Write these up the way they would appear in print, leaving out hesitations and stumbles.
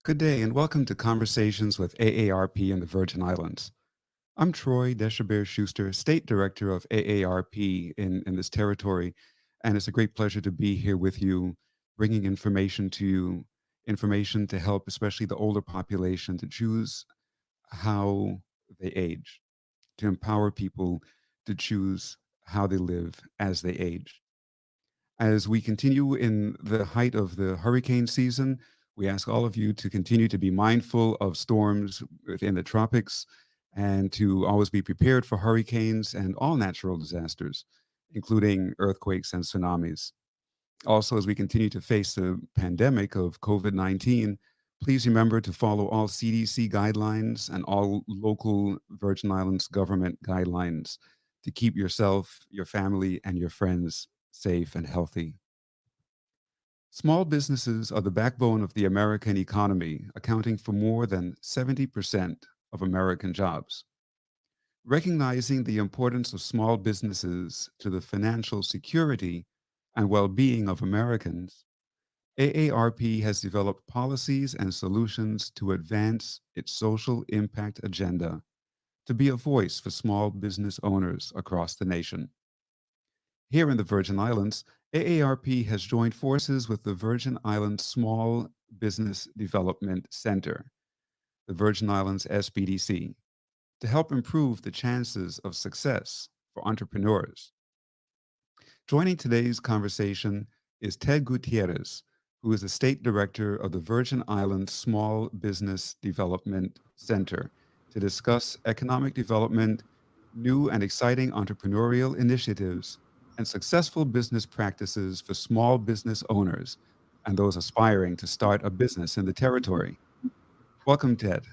Good day and welcome to Conversations with AARP in the Virgin Islands. I'm Troy Deshabert Schuster, State Director of AARP in this territory, and it's a great pleasure to be here with you, bringing information to you, information to help especially the older population to choose how they age, to empower people to choose how they live as they age. As we continue in the height of the hurricane season, we ask all of you to continue to be mindful of storms within the tropics and to always be prepared for hurricanes and all natural disasters, including earthquakes and tsunamis. Also, as we continue to face the pandemic of COVID 19, please remember to follow all CDC guidelines and all local Virgin Islands government guidelines to keep yourself, your family, and your friends safe and healthy. Small businesses are the backbone of the American economy, accounting for more than 70% of American jobs. Recognizing the importance of small businesses to the financial security and well being of Americans, AARP has developed policies and solutions to advance its social impact agenda to be a voice for small business owners across the nation. Here in the Virgin Islands, AARP has joined forces with the Virgin Islands Small Business Development Center, the Virgin Islands SBDC, to help improve the chances of success for entrepreneurs. Joining today's conversation is Ted Gutierrez, who is the State Director of the Virgin Islands Small Business Development Center, to discuss economic development, new and exciting entrepreneurial initiatives, and successful business practices for small business owners and those aspiring to start a business in the territory. Welcome, Ted.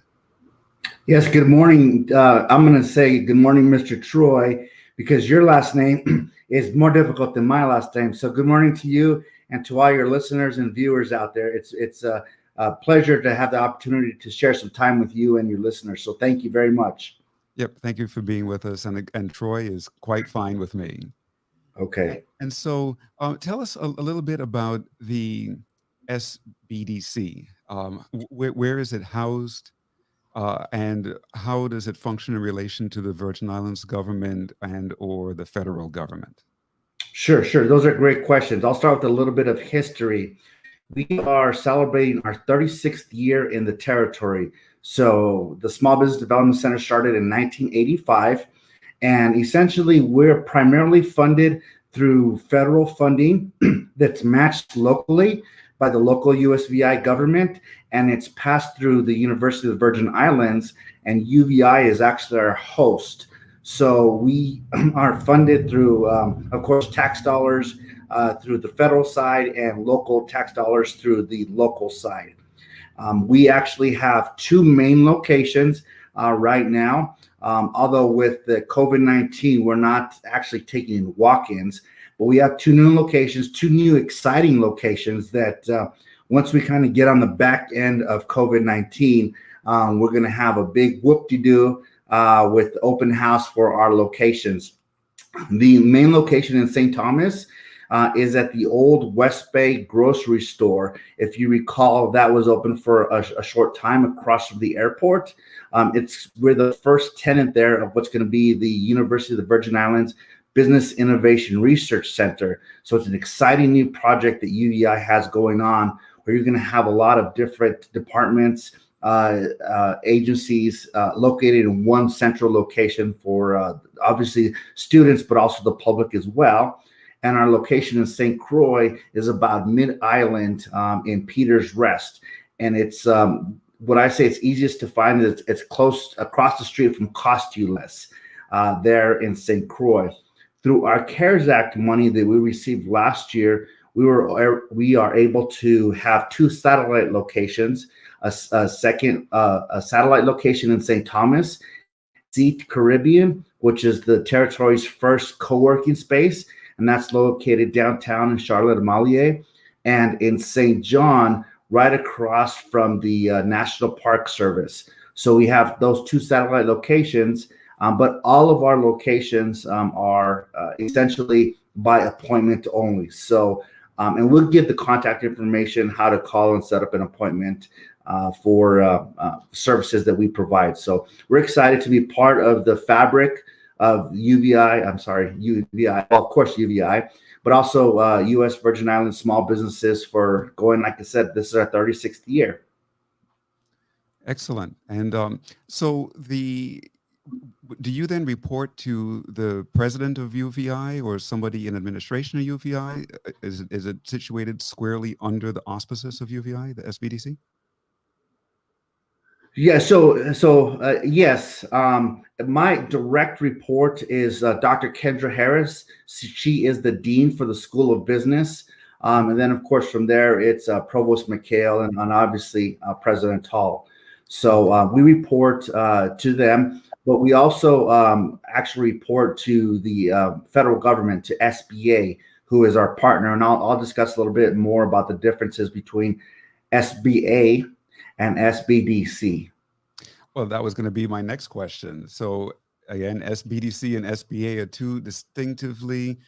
Yes, good morning. I'm going to say good morning, Mr. Troy, because your last name is more difficult than my last name. So good morning to you and to all your listeners and viewers out there. It's a pleasure to have the opportunity to share some time with you and your listeners. So thank you very much. Yep, thank you for being with us. And Troy is quite fine with me. Okay. And so tell us a little bit about the SBDC. Where is it housed? And how does it function in relation to the Virgin Islands government and or the federal government? Sure. Those are great questions. I'll start with a little bit of history. We are celebrating our 36th year in the territory. So the Small Business Development Center started in 1985. And essentially, we're primarily funded through federal funding that's matched locally by the local USVI government, and it's passed through the University of the Virgin Islands, and UVI is actually our host. So we are funded through, of course, tax dollars through the federal side and local tax dollars through the local side. We actually have two main locations right now. Although with the COVID-19, we're not actually taking in walk-ins, but we have two new locations, two new exciting locations that once we kind of get on the back end of COVID-19, we're going to have a big whoop-de-doo with open house for our locations. The main location in St. Thomas is at the old West Bay grocery store. If you recall, that was open for a short time across from the airport. We're the first tenant there of what's going to be the University of the Virgin Islands Business Innovation Research Center. So it's an exciting new project that UVI has going on, where you're going to have a lot of different departments, agencies located in one central location for obviously students, but also the public as well. And our location in St. Croix is about mid-island in Peter's Rest. And it's what I say it's easiest to find is it's close across the street from Cost You Less there in St. Croix. Through our CARES Act money that we received last year, we are able to have two satellite locations, a satellite location in St. Thomas, Seat Caribbean, which is the territory's first co-working space, and that's located downtown in Charlotte-Amalie, and in St. John, right across from the National Park Service. So we have those two satellite locations, but all of our locations are essentially by appointment only. So, and we'll give the contact information, how to call and set up an appointment for services that we provide. So we're excited to be part of the fabric of UVI. I'm sorry, UVI. Well, of course, UVI, but also U.S. Virgin Islands small businesses for going. Like I said, this is our 36th year. Excellent. And so do you then report to the president of UVI or somebody in administration of UVI? Is it situated squarely under the auspices of UVI, the SBDC? Yeah, so yes, my direct report is Dr. Kendra Harris. She is the dean for the School of Business, and then of course from there it's Provost McHale and obviously President Hall. So we report to them, but we also actually report to the federal government, to SBA, who is our partner, and I'll discuss a little bit more about the differences between SBA and SBDC. Well, that was going to be my next question. So again, SBDC and SBA are two distinctly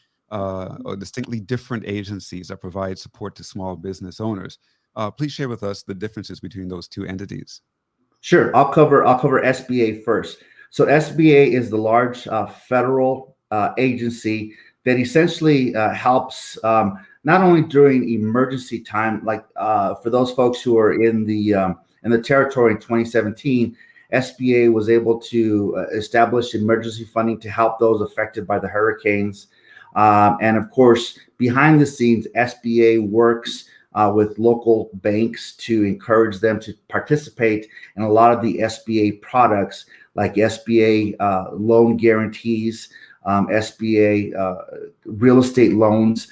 different agencies that provide support to small business owners. Please share with us the differences between those two entities. Sure, I'll cover SBA first. So SBA is the large federal agency that essentially helps not only during emergency time, like for those folks who are in the territory in 2017. SBA was able to establish emergency funding to help those affected by the hurricanes. And of course, behind the scenes, SBA works with local banks to encourage them to participate in a lot of the SBA products, like SBA loan guarantees, SBA real estate loans,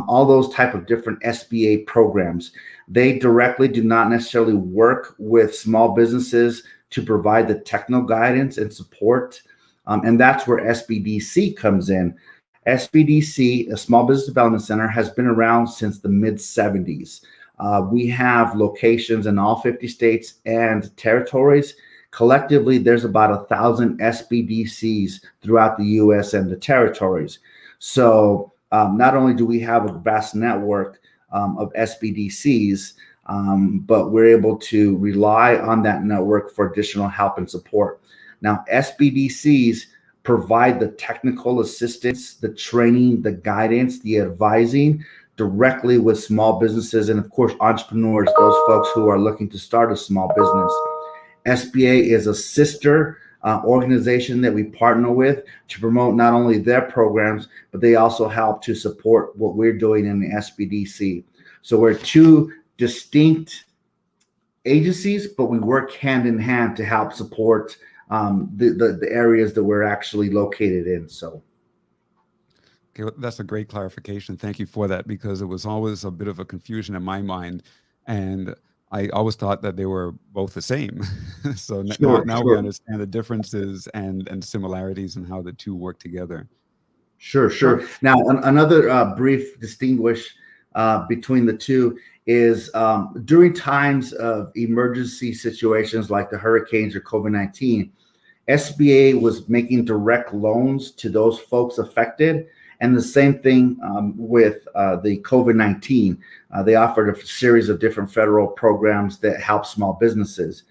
all those type of different SBA programs. They directly do not necessarily work with small businesses to provide the technical guidance and support. And that's where SBDC comes in. SBDC, a Small Business Development Center, has been around since the mid 70s. We have locations in all 50 states and territories. Collectively, there's about 1,000 SBDCs throughout the US and the territories. So not only do we have a vast network of SBDCs, but we're able to rely on that network for additional help and support. Now, SBDCs provide the technical assistance, the training, the guidance, the advising directly with small businesses and, of course, entrepreneurs, those folks who are looking to start a small business. SBA is a sister organization that we partner with to promote not only their programs, but they also help to support what we're doing in the SBDC. So we're two distinct agencies, but we work hand in hand to help support the areas that we're actually located in. So. Okay, well, that's a great clarification. Thank you for that, because it was always a bit of a confusion in my mind, and I always thought that they were both the same. So Sure, now we sure. understand the differences and similarities and how the two work together. Sure, Uh, sure. Now, another brief distinguish between the two is during times of emergency situations like the hurricanes or COVID-19, SBA was making direct loans to those folks affected. And the same thing with the COVID-19. They offered a series of different federal programs that help small businesses.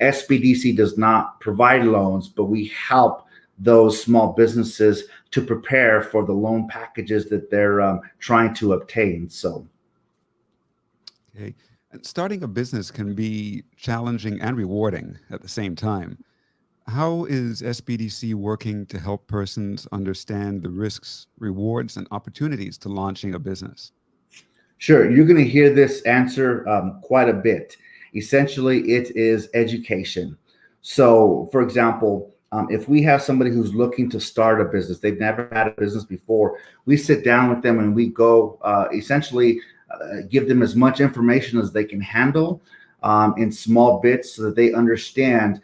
SBDC does not provide loans, but we help those small businesses to prepare for the loan packages that they're trying to obtain. So, okay. And starting a business can be challenging and rewarding at the same time. How is SBDC working to help persons understand the risks, rewards, and opportunities to launching a business? sure, you're going to hear this answer quite a bit. Essentially, it is education. So, for example, if we have somebody who's looking to start a business, they've never had a business before, we sit down with them and we go essentially give them as much information as they can handle in small bits so that they understand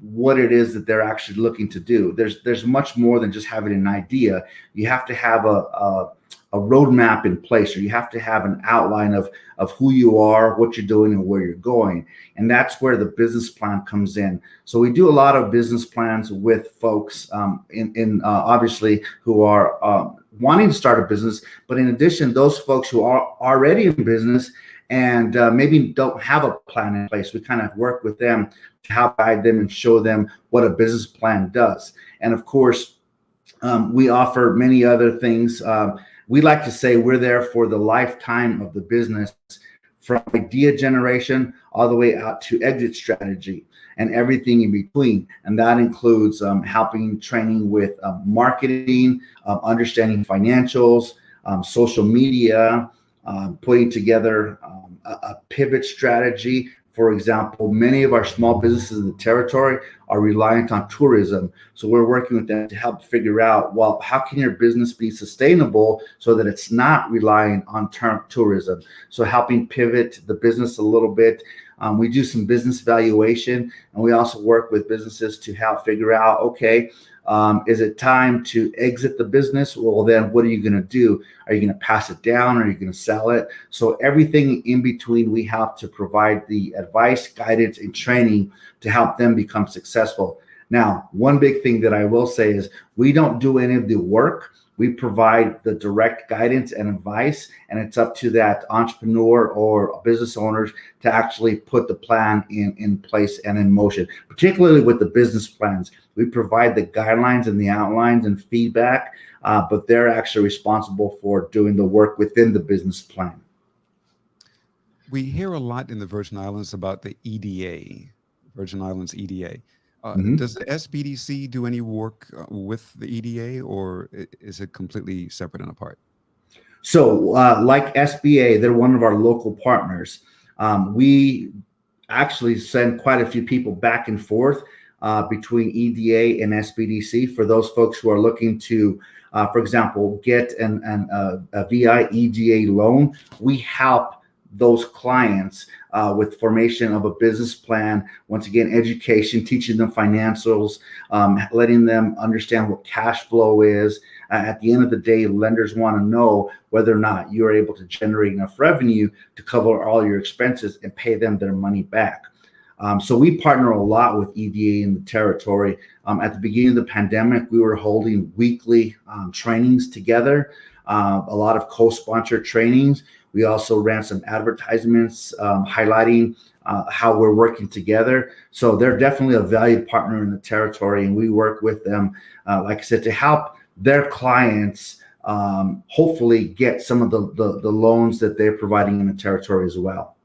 what it is that they're actually looking to do. There's much more than just having an idea. You have to have a roadmap in place, or you have to have an outline of who you are, what you're doing, and where you're going. And that's where the business plan comes in. So we do a lot of business plans with folks in obviously who are wanting to start a business, but in addition, those folks who are already in business and maybe don't have a plan in place. We kind of work with them to help guide them and show them what a business plan does. And of course, we offer many other things. We like to say we're there for the lifetime of the business, from idea generation all the way out to exit strategy and everything in between. And that includes helping training with marketing, understanding financials, social media, putting together a pivot strategy. For example, many of our small businesses in the territory are reliant on tourism. So we're working with them to help figure out, well, how can your business be sustainable so that it's not relying on tourism? So helping pivot the business a little bit. We do some business valuation, and we also work with businesses to help figure out, okay, is it time to exit the business? Well, then what are you going to do? Are you going to pass it down? Are you going to sell it? So everything in between, we have to provide the advice, guidance, and training to help them become successful. Now, one big thing that I will say is we don't do any of the work. We provide the direct guidance and advice, and it's up to that entrepreneur or business owners to actually put the plan in place and in motion, particularly with the business plans. We provide the guidelines and the outlines and feedback, but they're actually responsible for doing the work within the business plan. We hear a lot in the Virgin Islands about the EDA, Virgin Islands EDA. Mhm. Does the SBDC do any work with the EDA, or is it completely separate and apart? So, like SBA, they're one of our local partners. We actually send quite a few people back and forth between EDA and SBDC for those folks who are looking to, for example, get a VI EDA loan. We help those clients with formation of a business plan. Once again, education, teaching them financials, letting them understand what cash flow is. At the end of the day, lenders want to know whether or not you're able to generate enough revenue to cover all your expenses and pay them their money back. So we partner a lot with EDA in the territory. At the beginning of the pandemic, we were holding weekly trainings together, a lot of co-sponsored trainings. We also ran some advertisements highlighting how we're working together. So they're definitely a valued partner in the territory, and we work with them, like I said, to help their clients hopefully get some of the loans that they're providing in the territory as well.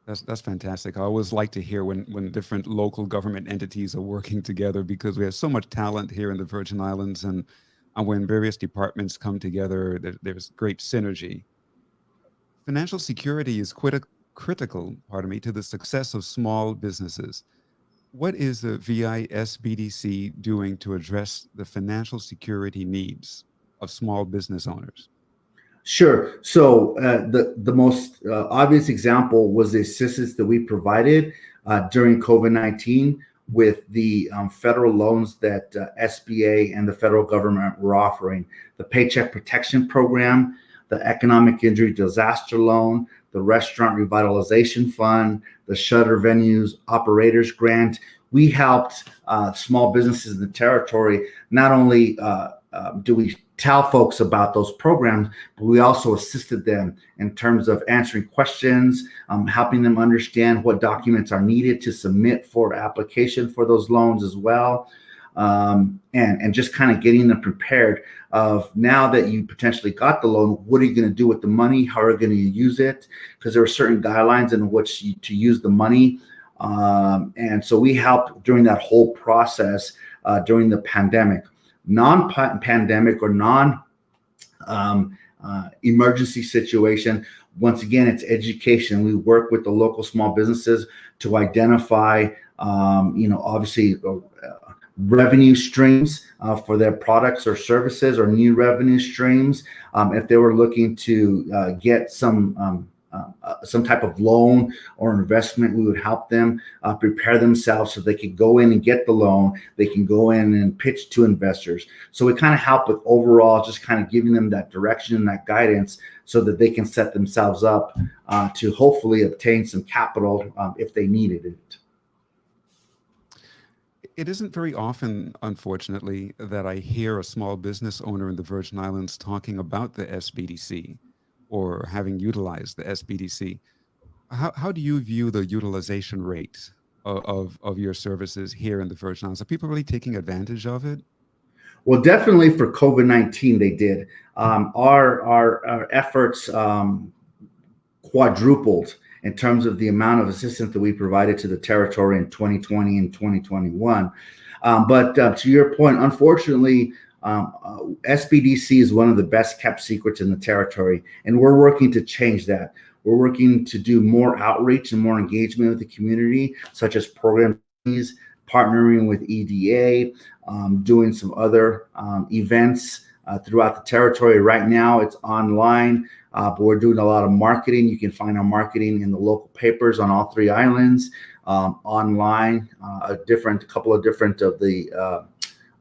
That's fantastic. I always like to hear when different local government entities are working together, because we have so much talent here in the Virgin Islands, and when various departments come together, there's great synergy. Financial security is critical, pardon me, to the success of small businesses. What is the VISBDC doing to address the financial security needs of small business owners? Sure. So the most obvious example was the assistance that we provided during COVID-19 with the federal loans that SBA and the federal government were offering. The Paycheck Protection Program, the Economic Injury Disaster Loan, the Restaurant Revitalization Fund, the Shutter Venues Operators Grant. We helped small businesses in the territory. Not only do we tell folks about those programs, but we also assisted them in terms of answering questions, helping them understand what documents are needed to submit for application for those loans as well. And just kind of getting them prepared of, now that you potentially got the loan, what are you going to do with the money? How are you going to use it? Because there are certain guidelines in which to use the money. And so we helped during that whole process during the pandemic. Non-pandemic or non-emergency situation, once again, it's education. We work with the local small businesses to identify, obviously revenue streams for their products or services, or new revenue streams. If they were looking to get some type of loan or investment, we would help them prepare themselves so they could go in and get the loan. They can go in and pitch to investors. So we kind of help with overall just kind of giving them that direction and that guidance so that they can set themselves up to hopefully obtain some capital if they needed it. It isn't very often, unfortunately, that I hear a small business owner in the Virgin Islands talking about the SBDC or having utilized the SBDC. How do you view the utilization rate of your services here in the Virgin Islands? Are people really taking advantage of it? Well, definitely for COVID-19, they did. Our efforts quadrupled in terms of the amount of assistance that we provided to the territory in 2020 and 2021. But to your point, unfortunately, SBDC is one of the best kept secrets in the territory, and we're working to change that. We're working to do more outreach and more engagement with the community, such as programs, partnering with EDA, doing some other events throughout the territory. Right now, it's online, but we're doing a lot of marketing. You can find our marketing in the local papers on all three islands, online, a couple of different of the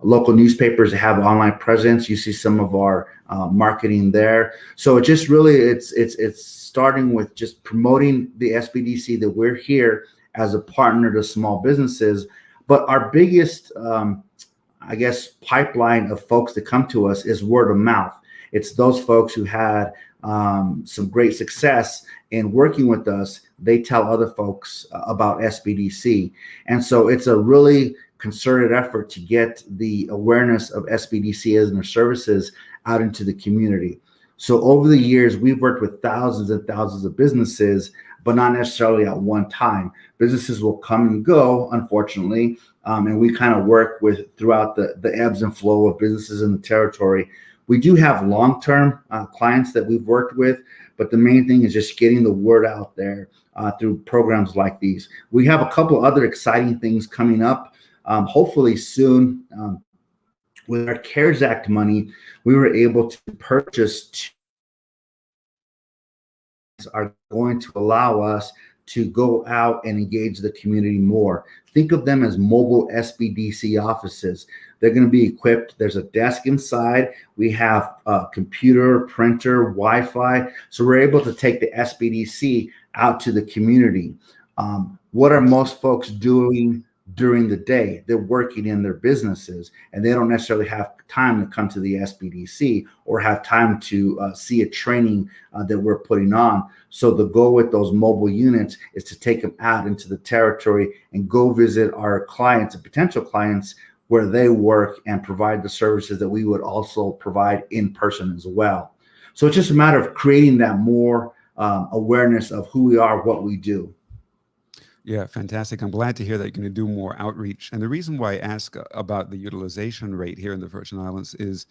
local newspapers that have online presence. You see some of our marketing there. So it just really, it's starting with just promoting the SBDC, that we're here as a partner to small businesses. But our biggest, I guess, pipeline of folks that come to us is word of mouth. It's those folks who had some great success in working with us. They tell other folks about SBDC. And so it's a really concerted effort to get the awareness of SBDC and their services out into the community. So over the years, we've worked with thousands and thousands of businesses, but not necessarily at one time. Businesses will come and go, unfortunately, and we kind of work with throughout the ebbs and flow of businesses in the territory. We do have long-term clients that we've worked with, but the main thing is just getting the word out there through programs like these. We have a couple other exciting things coming up, hopefully soon. With our CARES Act money, we were able to purchase are going to allow us to go out and engage the community more. Think of them as mobile SBDC offices. They're going to be equipped. There's a desk inside. We have a computer, printer, Wi-Fi. So we're able to take the SBDC out to the community. What are most folks doing during the day? They're working in their businesses, and they don't necessarily have time to come to the SBDC or have time to see a training that we're putting on. So the goal with those mobile units is to take them out into the territory and go visit our clients and potential clients where they work and provide the services that we would also provide in person as well. So it's just a matter of creating that more awareness of who we are, what we do. Yeah, fantastic. I'm glad to hear that you're going to do more outreach. And the reason why I ask about the utilization rate here in the Virgin Islands is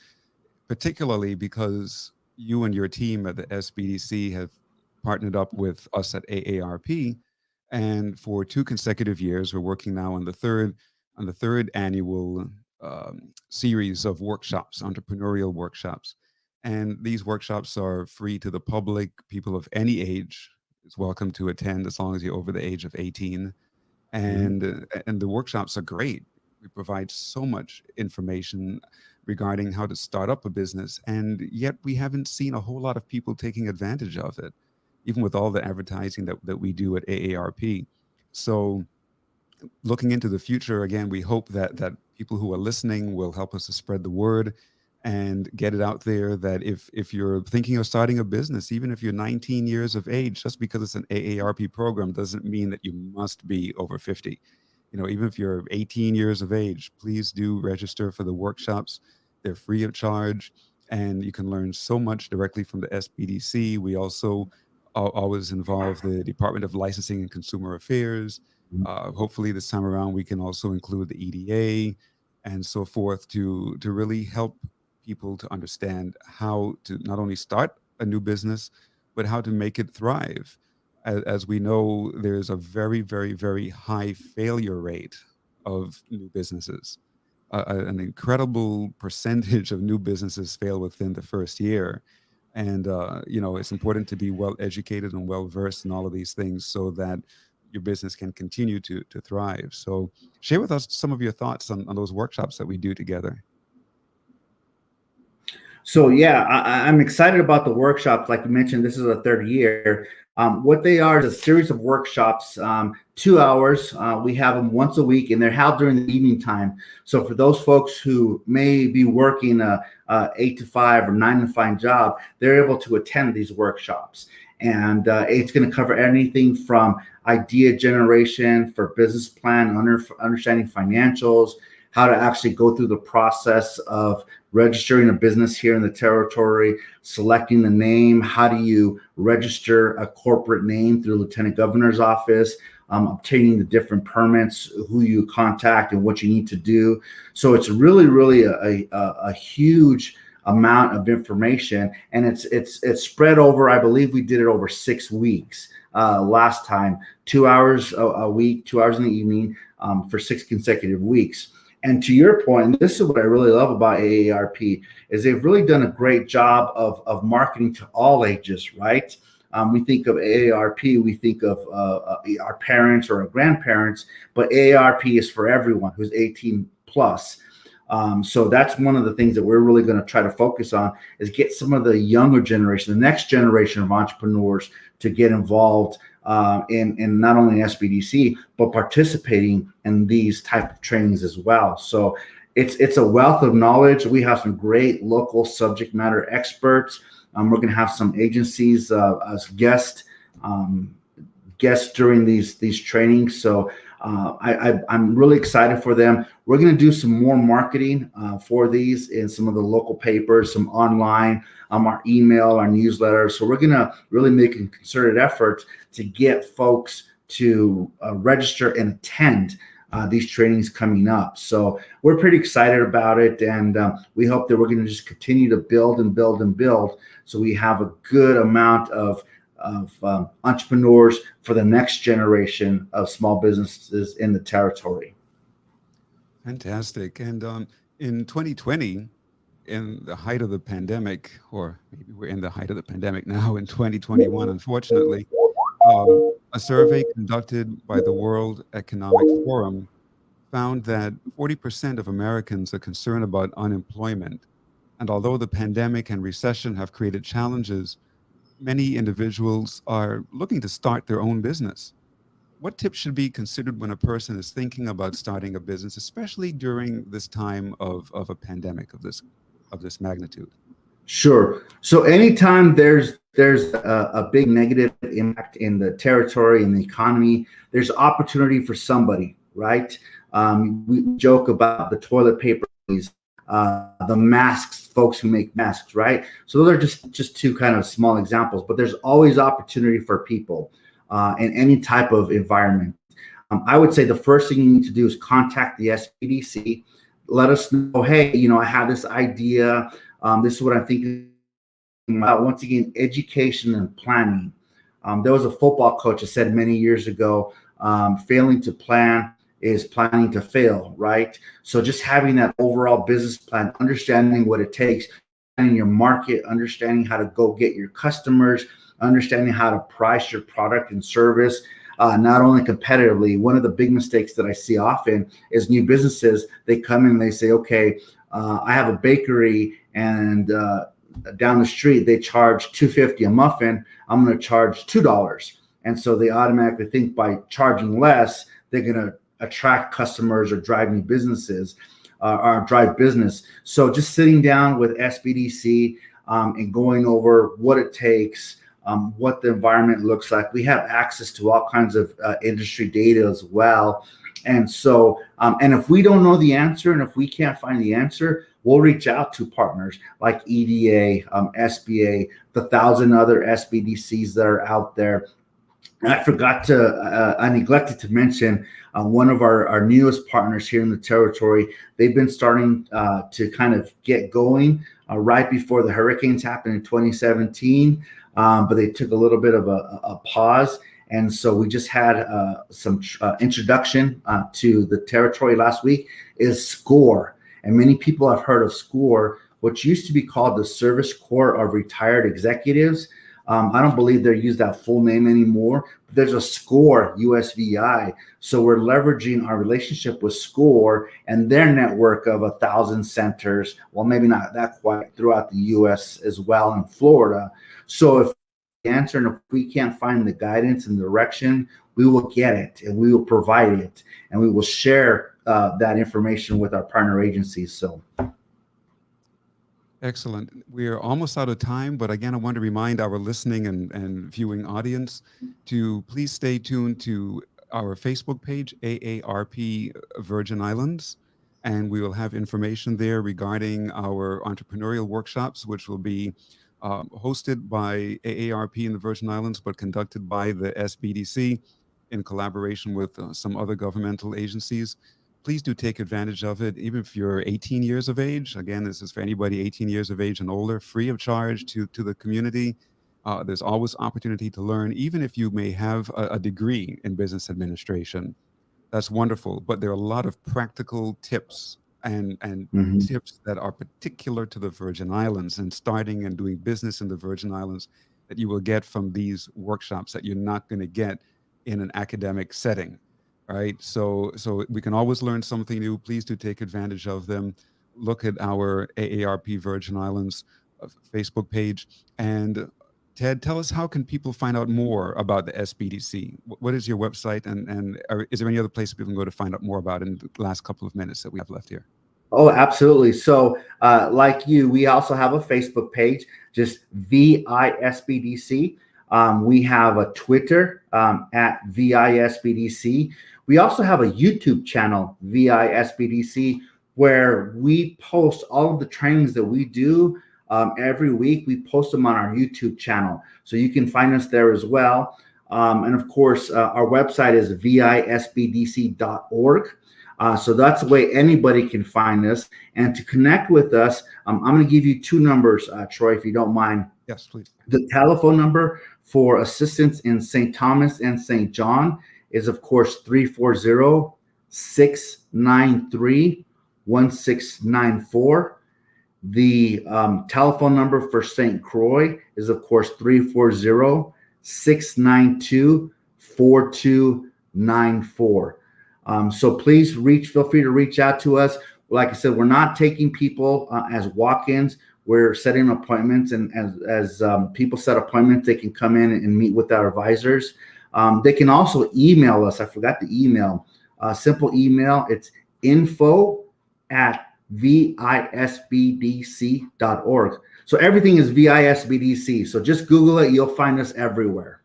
particularly because you and your team at the SBDC have partnered up with us at AARP, and for 2 consecutive years, we're working now on the third annual series of workshops, entrepreneurial workshops. And these workshops are free to the public. People of any age is welcome to attend as long as you're over the age of 18. Mhm. And the workshops are great. We provide so much information regarding how to start up a business, and yet we haven't seen a whole lot of people taking advantage of it, even with all the advertising that we do at AARP. So looking into the future, again, we hope that people who are listening will help us to spread the word and get it out there, that if you're thinking of starting a business, even if you're 19 years of age, just because it's an AARP program doesn't mean that you must be over 50. Even if you're 18 years of age, please do register for the workshops. They're free of charge, and you can learn so much directly from the SBDC. We also always involve the Department of Licensing and Consumer Affairs. Hopefully, this time around, we can also include the EDA and so forth to really help people to understand how to not only start a new business, but how to make it thrive. As we know, there's a very, very, very high failure rate of new businesses. An incredible percentage of new businesses fail within the first year. And, it's important to be well educated and well versed in all of these things so that your business can continue to thrive. So, share with us some of your thoughts on those workshops that we do together. So yeah, I'm excited about the workshops. Like you mentioned, this is the third year. What they are is a series of workshops 2 hours. We have them once a week, and they're held during the evening time. So for those folks who may be working a 8 to 5 or 9 to 5 job, they're able to attend these workshops. And it's going to cover anything from idea generation for business plan, understanding financials, how to actually go through the process of registering a business here in the territory, selecting the name, how do you register a corporate name through the Lieutenant Governor's office, obtaining the different permits, who you contact and what you need to do. So it's really a huge amount of information, and it's spread over, I believe we did it over 6 weeks last time, 2 hours a week, 2 hours in the evening, for 6 consecutive weeks. And to your point, and this is what I really love about AARP, is they've really done a great job of marketing to all ages, right? We think of AARP, we think of our parents or our grandparents, but AARP is for everyone who's 18 plus. So that's one of the things that we're really going to try to focus on, is get some of the younger generation, the next generation of entrepreneurs, to get involved in not only SBDC, but participating in these type of trainings as well. So it's a wealth of knowledge. We have some great local subject matter experts. We're going to have some agencies as guests during these trainings. So I'm really excited for them. We're going to do some more marketing for these in some of the local papers, some online, our email, our newsletter. So we're going to really make a concerted effort to get folks to register and attend these trainings coming up. So we're pretty excited about it, and we hope that we're going to just continue to build and build and build, so we have a good amount of entrepreneurs for the next generation of small businesses in the territory. Fantastic. And in 2020, in the height of the pandemic, or maybe we're in the height of the pandemic now in 2021, unfortunately, a survey conducted by the World Economic Forum found that 40% of Americans are concerned about unemployment. And although the pandemic and recession have created challenges, many individuals are looking to start their own business. What tips should be considered when a person is thinking about starting a business, especially during this time of a pandemic of this magnitude? Sure. So anytime there's a big negative impact in the territory, in the economy, there's opportunity for somebody, right? We joke about the toilet paper, the masks, folks who make masks, right? So those are just two kind of small examples, but there's always opportunity for people in any type of environment. I would say the first thing you need to do is contact the SBDC. Let us know, hey, I have this idea. This is what I'm thinking about. Once again, education and planning. There was a football coach that said many years ago, failing to plan is planning to fail, right? So just having that overall business plan, understanding what it takes, understanding your market, understanding how to go get your customers, understanding how to price your product and service, not only competitively. One of the big mistakes that I see often is new businesses. They come in and they say, okay, I have a bakery, and down the street they charge $2.50 a muffin. I'm going to charge $2. And so they automatically think by charging less, they're going to attract customers or drive new businesses or drive business. So just sitting down with SBDC and going over what it takes, what the environment looks like. We have access to all kinds of industry data as well. And so, and if we don't know the answer, and if we can't find the answer, we'll reach out to partners like EDA, SBA, the 1,000 other SBDCs that are out there. And I neglected to mention one of our newest partners here in the territory. They've been starting to kind of get going right before the hurricanes happened in 2017, but they took a little bit of a pause. And so we just had some introduction to the territory last week, is SCORE. And many people have heard of SCORE, which used to be called the Service Corps of Retired Executives. I don't believe they use that full name anymore, but there's a SCORE USVI. So we're leveraging our relationship with SCORE and their network of 1,000 centers, well, maybe not that quite, throughout the US as well, in Florida. So if the answer, and if we can't find the guidance and direction, we will get it and we will provide it and we will share that information with our partner agencies. So Excellent. We are almost out of time, but again, I want to remind our listening and viewing audience to please stay tuned to our Facebook page, AARP Virgin Islands, and we will have information there regarding our entrepreneurial workshops, which will be hosted by AARP in the Virgin Islands, but conducted by the SBDC in collaboration with some other governmental agencies. Please do take advantage of it, even if you're 18 years of age. Again, this is for anybody 18 years of age and older, free of charge to the community. There's always opportunity to learn, even if you may have a degree in business administration. That's wonderful, but there are a lot of practical tips and mhm. tips that are particular to the Virgin Islands and starting and doing business in the Virgin Islands that you will get from these workshops that you're not going to get in an academic setting, right? So we can always learn something new. Please do take advantage of them. Look at our AARP Virgin Islands Facebook page. And Ted, tell us, how can people find out more about the SBDC? What is your website, and is there any other place people can go to find out more about in the last couple of minutes that we have left here? Oh, absolutely. So, like you, we also have a Facebook page, just VISBDC. We have a Twitter at VISBDC. We also have a YouTube channel, VISBDC, where we post all of the trainings that we do every week. We post them on our YouTube channel. So you can find us there as well. And of course, our website is visbdc.org. So that's the way anybody can find us. And to connect with us, I'm going to give you two numbers, Troy, if you don't mind. Yes, please. The telephone number for assistance in St. Thomas and St. John is, of course, 340-693-1694. The telephone number for St. Croix is, of course, 340-692-4294. So please feel free to reach out to us. Like I said, we're not taking people as walk-ins. We're setting appointments, and as people set appointments, they can come in and meet with our advisors. They can also email us. I forgot the email. Simple email. It's info@visbdc.org. So everything is VISBDC. So just Google it. You'll find us everywhere.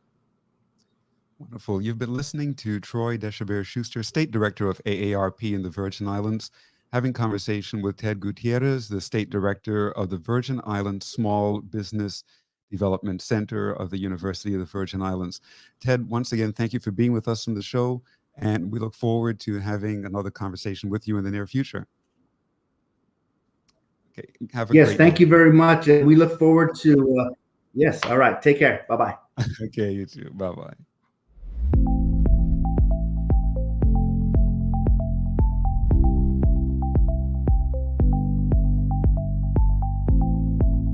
Wonderful. You've been listening to Troy Deshabert-Schuster, State Director of AARP in the Virgin Islands, having conversation with Ted Gutierrez, the State Director of the Virgin Islands Small Business Development Center of the University of the Virgin Islands. Ted, once again, thank you for being with us on the show, and we look forward to having another conversation with you in the near future. Okay, have a yes, great thank day. you very much. And we look forward to, yes, all right. Take care. Bye-bye. Okay, you too. Bye-bye.